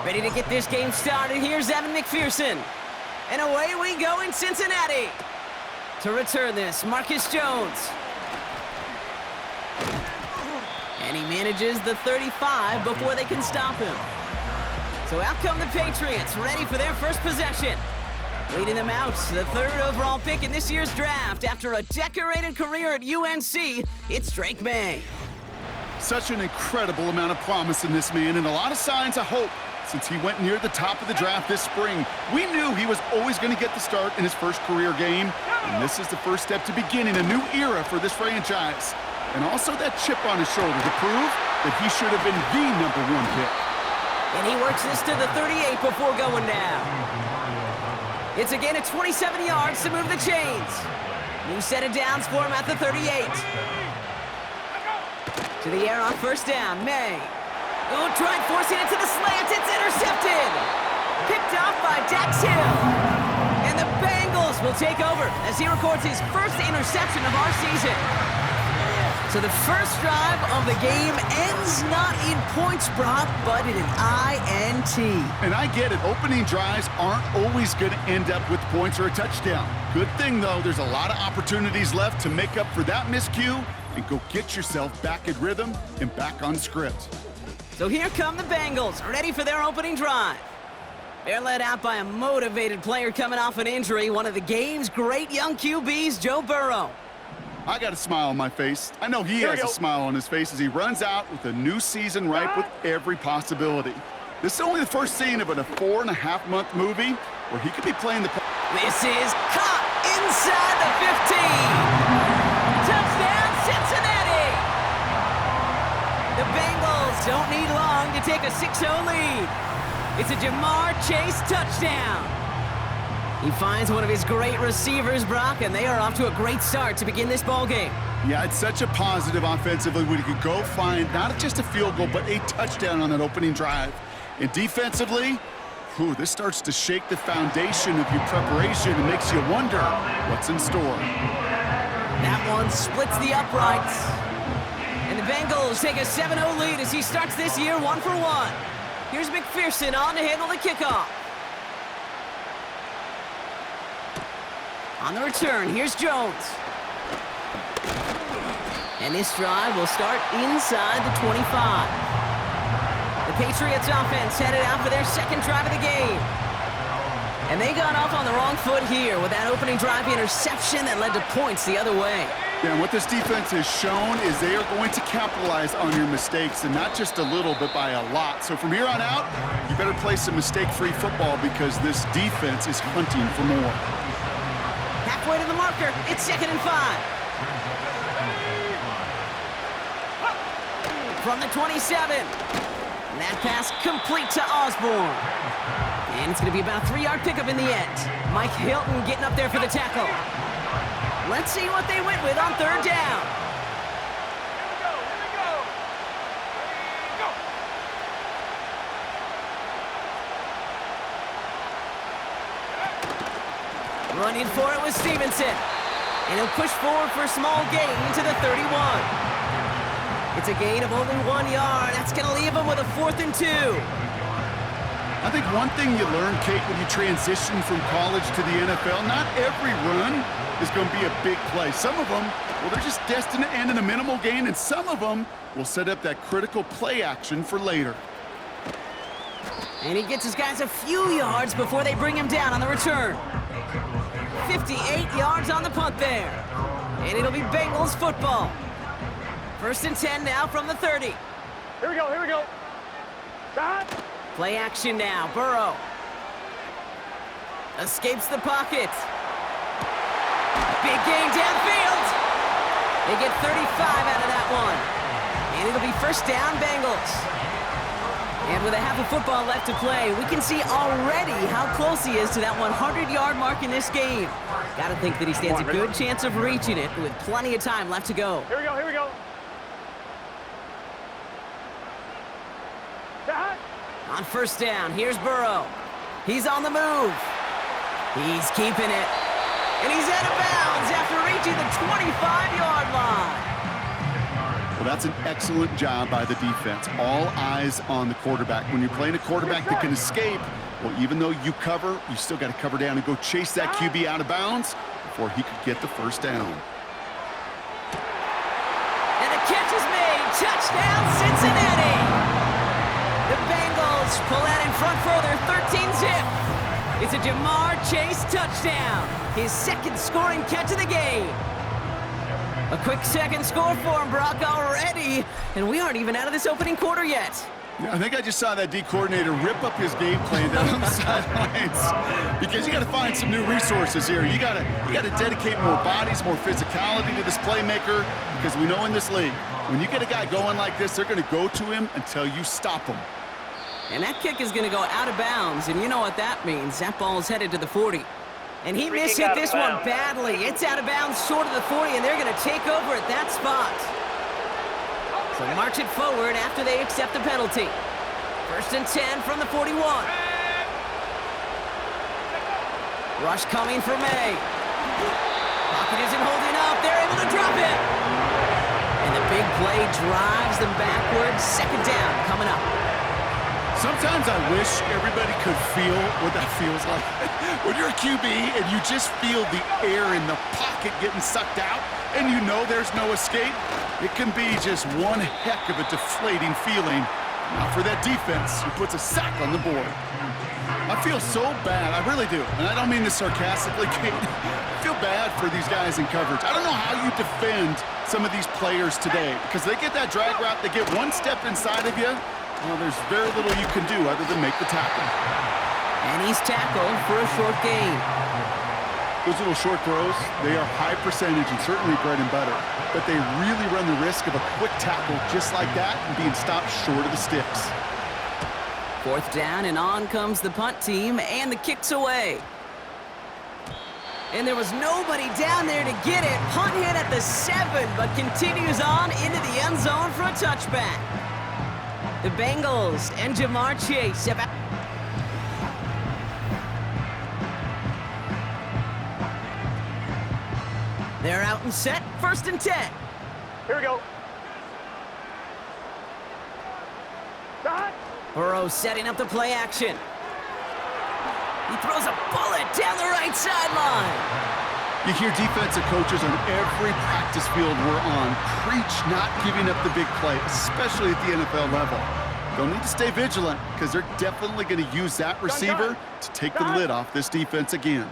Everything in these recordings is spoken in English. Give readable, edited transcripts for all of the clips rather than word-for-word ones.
Ready to get this game started. Here's Evan McPherson. And away we go in Cincinnati. To return this, Marcus Jones. And he manages the 35 before they can stop him. So out come the Patriots, ready for their first possession. Leading them out, the third overall pick in this year's draft. After a decorated career at UNC, it's Drake May. Such an incredible amount of promise in this man, and a lot of signs of hope since he went near the top of the draft this spring. We knew he was always going to get the start in his first career game, and this is the first step to beginning a new era for this franchise. And also that chip on his shoulder to prove that he should have been the #1 pick. And he works this to the 38 before going down. It's again at 27 yards to move the chains. New set of downs for him at the 38. To the air on first down, May. Oh, tried forcing it to the slant. It's intercepted. Picked off by Dax Hill. And the Bengals will take over as he records his first interception of our season. So the first drive of the game ends not in points, Brock, but in an INT. And I get it. Opening drives aren't always going to end up with points or a touchdown. Good thing, though, there's a lot of opportunities left to make up for that miscue and go get yourself back in rhythm and back on script. So here come the Bengals, ready for their opening drive. They're led out by a motivated player coming off an injury, one of the game's great young QBs, Joe Burrow. I got a smile on my face. I know he has a smile on his face as he runs out with a new season ripe with every possibility. This is only the first scene of a 4.5-month movie where he could be playing the... This is caught inside the 15. Touchdown, Cincinnati! The Bengals don't need long to take a 6-0 lead. It's a Jamar Chase touchdown. He finds one of his great receivers, Brock, and they are off to a great start to begin this ballgame. Yeah, it's such a positive offensively when he could go find not just a field goal, but a touchdown on that opening drive. And defensively, this starts to shake the foundation of your preparation and makes you wonder what's in store. That one splits the uprights. And the Bengals take a 7-0 lead as he starts this year 1-for-1. Here's McPherson on to handle the kickoff. On the return, here's Jones. And this drive will start inside the 25. The Patriots offense headed out for their second drive of the game. And they got off on the wrong foot here with that opening drive interception that led to points the other way. Yeah, and what this defense has shown is they are going to capitalize on your mistakes, and not just a little, but by a lot. So from here on out, you better play some mistake-free football because this defense is hunting for more. Halfway to the marker, it's 2nd and 5. From the 27. That pass complete to Osborne. And it's going to be about a 3-yard pickup in the end. Mike Hilton getting up there for the tackle. Let's see what they went with on third down. Running for it with Stevenson. And he'll push forward for a small gain to the 31. It's a gain of only 1 yard. That's going to leave him with a 4th and 2. I think one thing you learn, Kate, when you transition from college to the NFL, not every run is going to be a big play. Some of them, well, they're just destined to end in a minimal gain, and some of them will set up that critical play action for later. And he gets his guys a few yards before they bring him down on the return. 58 yards on the punt there. And it'll be Bengals football. 1st and 10 now from the 30. Here we go. Shot. Play action now. Burrow escapes the pocket. Big gain downfield. They get 35 out of that one. And it'll be 1st down Bengals. And with a half of football left to play, we can see already how close he is to that 100-yard mark in this game. Got to think that he stands a good chance of reaching it with plenty of time left to go. Here we go. Shot. On 1st down, here's Burrow. He's on the move. He's keeping it. And he's out of bounds after reaching the 25-yard line. Well, that's an excellent job by the defense. All eyes on the quarterback. When you're playing a quarterback that can escape, well, even though you cover, you still got to cover down and go chase that QB out of bounds before he could get the first down. And the catch is made. Touchdown, Cincinnati. The Bengals pull out in front for their 13-zip. It's a Jamar Chase touchdown. His second scoring catch of the game. A quick second score for him, Brock, already. And we aren't even out of this opening quarter yet. I think I just saw that D coordinator rip up his game plan down on the sidelines because you got to find some new resources here. You got to dedicate more bodies, more physicality to this playmaker because we know in this league, when you get a guy going like this, they're going to go to him until you stop him. And that kick is going to go out of bounds, and you know what that means. That ball is headed to the 40. And he mishit this one badly. It's out of bounds short of the 40, and they're going to take over at that spot. So march it forward after they accept the penalty. 1st and 10 from the 41. Rush coming for May. Pocket isn't holding up. They're able to drop it. And the big play drives them backwards. 2nd down coming up. Sometimes I wish everybody could feel what that feels like. When you're a QB and you just feel the air in the pocket getting sucked out and you know there's no escape, it can be just one heck of a deflating feeling. Not for that defense who puts a sack on the board. I feel so bad, I really do. And I don't mean this sarcastically, Kate. I feel bad for these guys in coverage. I don't know how you defend some of these players today because they get that drag route, they get one step inside of you. Well, there's very little you can do other than make the tackle. And he's tackled for a short gain. Those little short throws, they are high percentage and certainly bread and butter. But they really run the risk of a quick tackle just like that and being stopped short of the sticks. 4th down, and on comes the punt team, and the kick's away. And there was nobody down there to get it. Punt hit at the 7, but continues on into the end zone for a touchback. The Bengals and Jamar Chase have... They're out and set. 1st and 10. Here we go. Shot. Burrow setting up the play action. He throws a bullet down the right sideline. You hear defensive coaches on every practice field we're on preach not giving up the big play, especially at the NFL level. They'll need to stay vigilant because they're definitely going to use that receiver to take the lid off this defense again.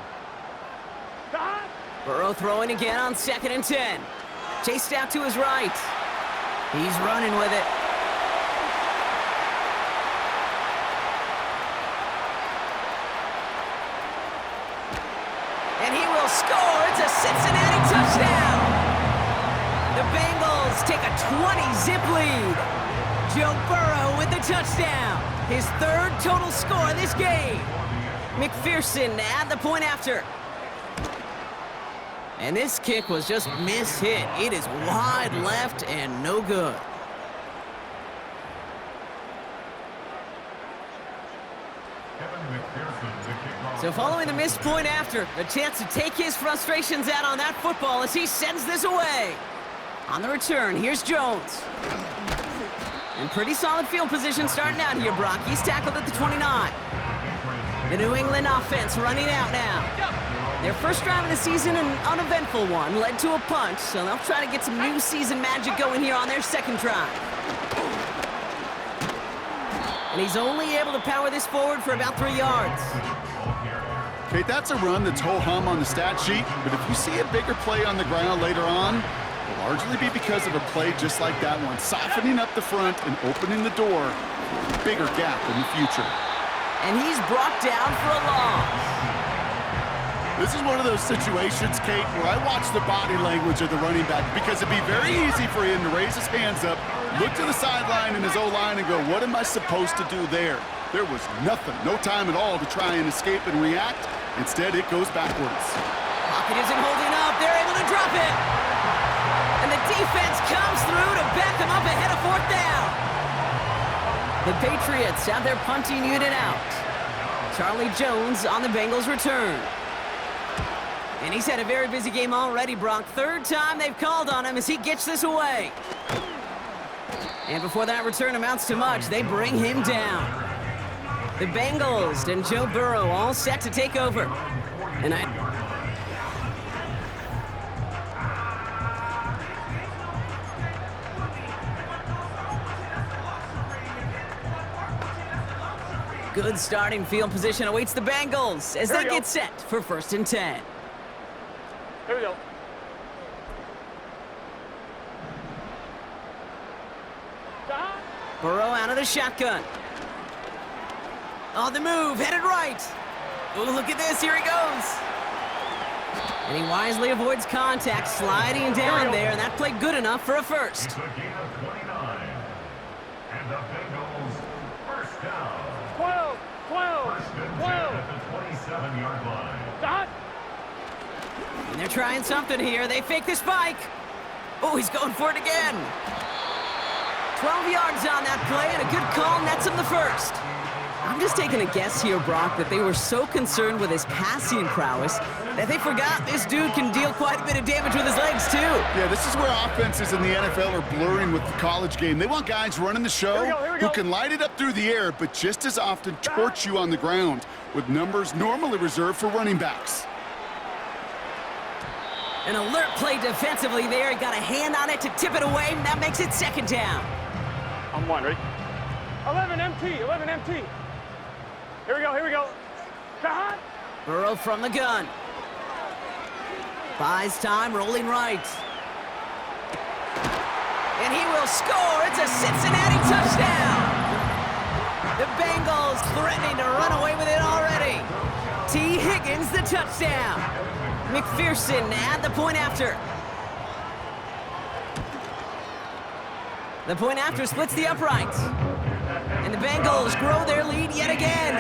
Burrow throwing again on 2nd and 10. Chased out to his right. He's running with it. And he will score. It's a Cincinnati touchdown. The Bengals take a 20-zip lead. Joe Burrow with the touchdown. His 3rd total score this game. McPherson at the point after. And this kick was just mishit. It is wide left and no good. So following the missed point after, a chance to take his frustrations out on that football as he sends this away. On the return, here's Jones. In pretty solid field position starting out here, Brock. He's tackled at the 29. The New England offense running out now. Their first drive of the season, an uneventful one, led to a punt, so they'll try to get some new season magic going here on their 2nd drive. And he's only able to power this forward for about 3 yards. Kate, that's a run that's ho-hum on the stat sheet, but if you see a bigger play on the ground later on, it'll largely be because of a play just like that one, softening up the front and opening the door for a bigger gap in the future. And he's brought down for a loss. This is one of those situations, Kate, where I watch the body language of the running back because it'd be very easy for him to raise his hands up, look to the sideline in his O-line and go, what am I supposed to do there? There was nothing, no time at all to try and escape and react. Instead, it goes backwards. Pocket isn't holding up. They're able to drop it. And the defense comes through to back them up ahead of 4th down. The Patriots have their punting unit out. Charlie Jones on the Bengals return. And he's had a very busy game already, Brock. 3rd time they've called on him as he gets this away. And before that return amounts to much, they bring him down. The Bengals and Joe Burrow all set to take over. And good starting field position awaits the Bengals as they get set for 1st and 10. Here we go. Burrow out of the shotgun. On the move, headed right. Oh, look at this, here he goes. And he wisely avoids contact, sliding down there, and that played good enough for a first. It's a gain of 29. And the Bengals first down. 12, 12, First and 10 12. at the 27-yard line. Dot. And they're trying something here. They fake the spike. Oh, he's going for it again. 12 yards on that play, and a good call nets him the first. I'm just taking a guess here, Brock, that they were so concerned with his passing prowess that they forgot this dude can deal quite a bit of damage with his legs, too. Yeah, this is where offenses in the NFL are blurring with the college game. They want guys running the show Here we who go. can light it up through the air, but just as often torch you on the ground, with numbers normally reserved for running backs. An alert play defensively there. He got a hand on it to tip it away, and that makes it 2nd down. I'm one, ready? 11 MT, 11 MT. Here we go, here we go. Dot. Burrow from the gun. Buys time, rolling right. And he will score. It's a Cincinnati touchdown. The Bengals threatening to run away with it already. T. Higgins, the touchdown. McPherson at the point after. The point after splits the uprights. And the Bengals grow their lead yet again.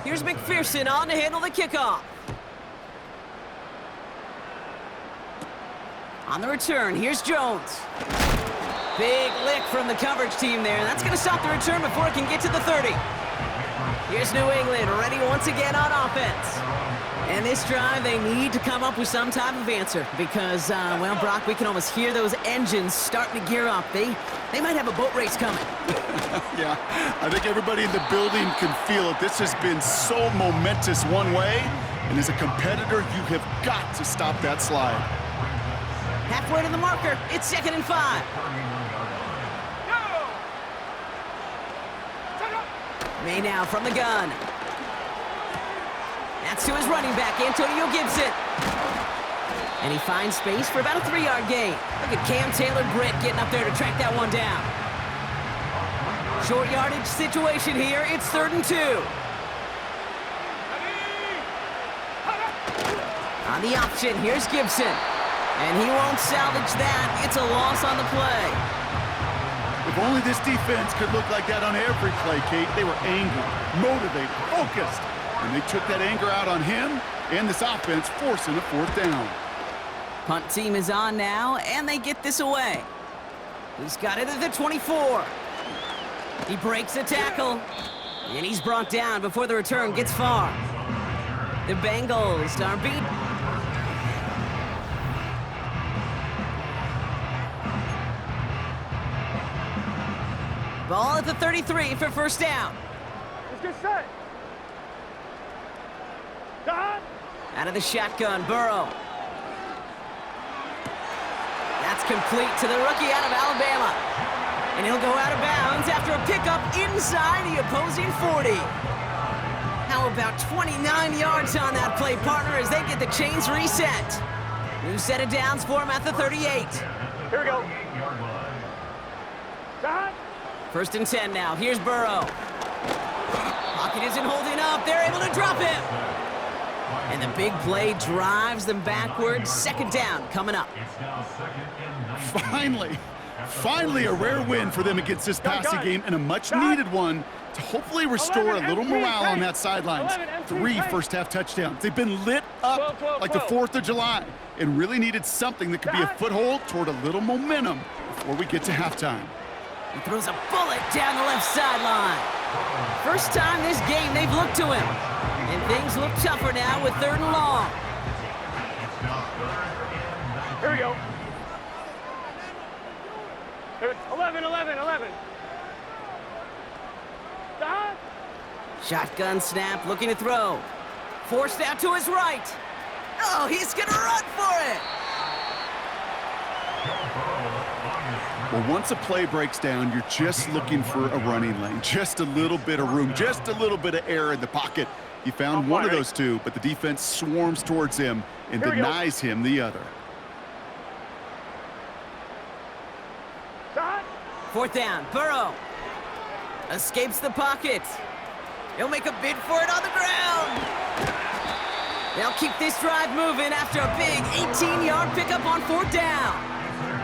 Here's McPherson on to handle the kickoff. On the return, here's Jones. Big lick from the coverage team there. That's going to stop the return before it can get to the 30. Here's New England ready once again on offense. And this drive, they need to come up with some type of answer because, well, Brock, we can almost hear those engines starting to gear up. They might have a boat race coming. Yeah, I think everybody in the building can feel it. This has been so momentous one way, and as a competitor, you have got to stop that slide. Halfway to the marker, it's 2nd and 5. May now from the gun. That's to his running back, Antonio Gibson. And he finds space for about a 3-yard gain. Look at Cam Taylor-Britt getting up there to track that one down. Short yardage situation here. It's 3rd and 2. On the option, here's Gibson. And he won't salvage that. It's a loss on the play. If only this defense could look like that on every play, Kate. They were angry, motivated, focused. And they took that anger out on him and this offense, forcing a 4th down. Punt team is on now, and they get this away. He's got it at the 24. He breaks a tackle, and he's brought down before the return gets far. The Bengals are beat. Ball at the 33 for 1st down. Let's get set. Dot. Out of the shotgun, Burrow. That's complete to the rookie out of Alabama. And he'll go out of bounds after a pickup inside the opposing 40. How about 29 yards on that play, partner, as they get the chains reset. New set of downs for him at the 38. Here we go. Dot. 1st and 10 now. Here's Burrow. Pocket isn't holding up. They're able to drop him. And the big play drives them backwards. 2nd down coming up. Finally a rare win for them against this passing game, and a much-needed one to hopefully restore a little morale on that sidelines. 3 first-half touchdowns. They've been lit up like the 4th of July and really needed something that could be a foothold toward a little momentum before we get to halftime. He throws a bullet down the left sideline. First time this game they've looked to him. And things look tougher now with 3rd and long. Here we go. 11, 11, 11. Stop. Shotgun snap, looking to throw. Forced out to his right. Oh, he's gonna run for it. Well, once a play breaks down, you're just looking for a running lane. Just a little bit of room, just a little bit of air in the pocket. He found one of those two, but the defense swarms towards him and denies him the other. Stop. 4th down, Burrow. Escapes the pocket. He'll make a bid for it on the ground. They'll keep this drive moving after a big 18-yard pickup on 4th down.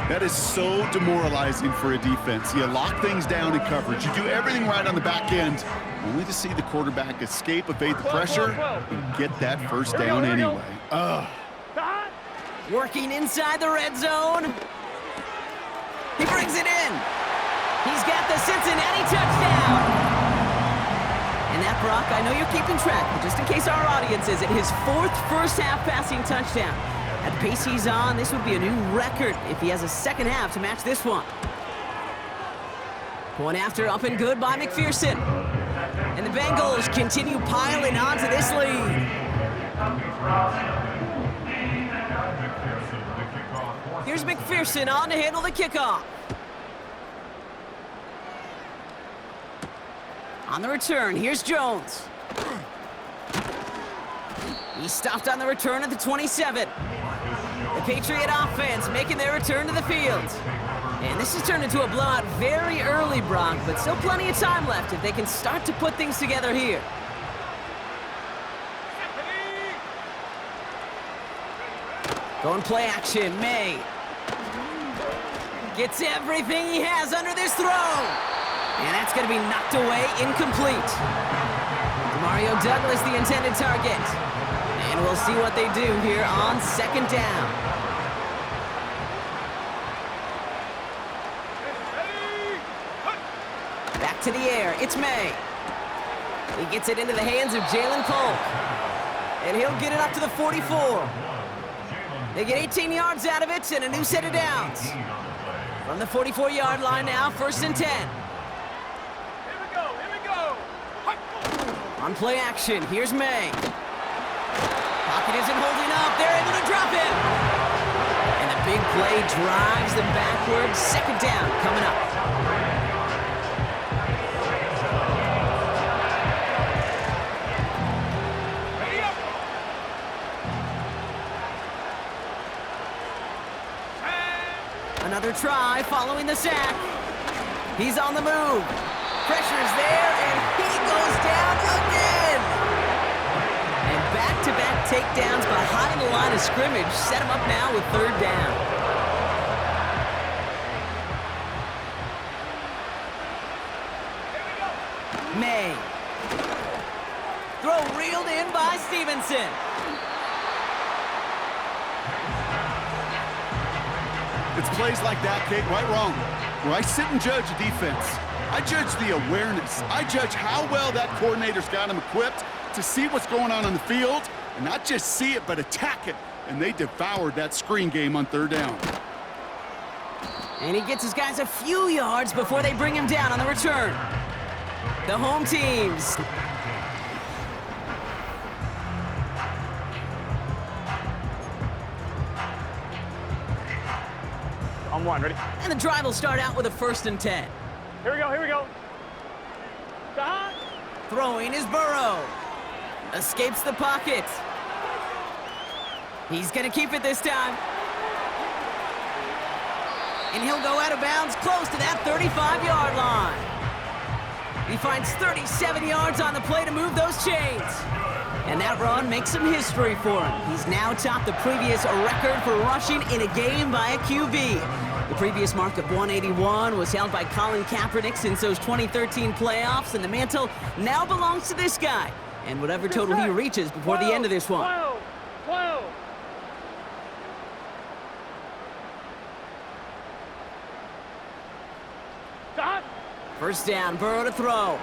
That is so demoralizing for a defense. You lock things down in coverage. You do everything right on the back end, only to see the quarterback escape, evade the pressure, and get that first down anyway. Ugh. Working inside the red zone. He brings it in. He's got the Cincinnati touchdown. And that, Brock, I know you're keeping track, but just in case our audience isn't, his 4th first-half passing touchdown. At the pace he's on, this would be a new record if he has a second half to match this one. Point after, up and good by McPherson. And the Bengals continue piling onto this lead. Here's McPherson on to handle the kickoff. On the return, here's Jones. He stopped on the return at the 27. The Patriot offense making their return to the field. And this has turned into a blowout very early, Brock, but still plenty of time left if they can start to put things together here. Going play action, May. Gets everything he has under this throw. And that's going to be knocked away, incomplete. Mario Douglas, the intended target. And we'll see what they do here on 2nd down. Back to the air, it's May. He gets it into the hands of Jalen Polk. And he'll get it up to the 44. They get 18 yards out of it and a new set of downs. From the 44-yard line now, 1st and 10. On play action, here's May. Pocket isn't holding up. They're able to drop him. And the big play drives them backwards. 2nd down coming up. Another try following the sack. He's on the move. Pressure's there, and he goes down again. And back-to-back takedowns behind the line of scrimmage set him up now with 3rd down. May. Throw reeled in by Stevenson. It's plays like that, Kate, right wrong. Where I sit and judge a defense, I judge the awareness. I judge how well that coordinator's got him equipped to see what's going on the field, and not just see it, but attack it. And they devoured that screen game on 3rd down. And he gets his guys a few yards before they bring him down on the return. The home teams. On 1, ready? And the drive will start out with a 1st and 10. Here we go, here we go. Stop. Throwing is Burrow. Escapes the pocket. He's going to keep it this time. And he'll go out of bounds close to that 35-yard line. He finds 37 yards on the play to move those chains. And that run makes some history for him. He's now topped the previous record for rushing in a game by a QB. The previous mark of 181 was held by Colin Kaepernick since those 2013 playoffs, and the mantle now belongs to this guy. And whatever total he reaches before the end of this one. 12. Stop. 1st down, Burrow to throw.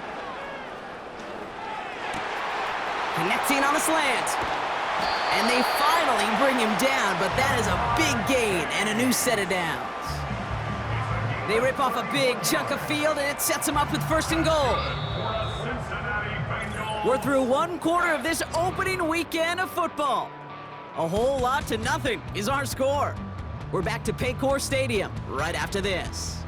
Connecting on the slant. And they finally bring him down, but that is a big gain and a new set of downs. They rip off a big chunk of field, and it sets them up with 1st and goal. We're through 1 quarter of this opening weekend of football. A whole lot to nothing is our score. We're back to Paycor Stadium right after this.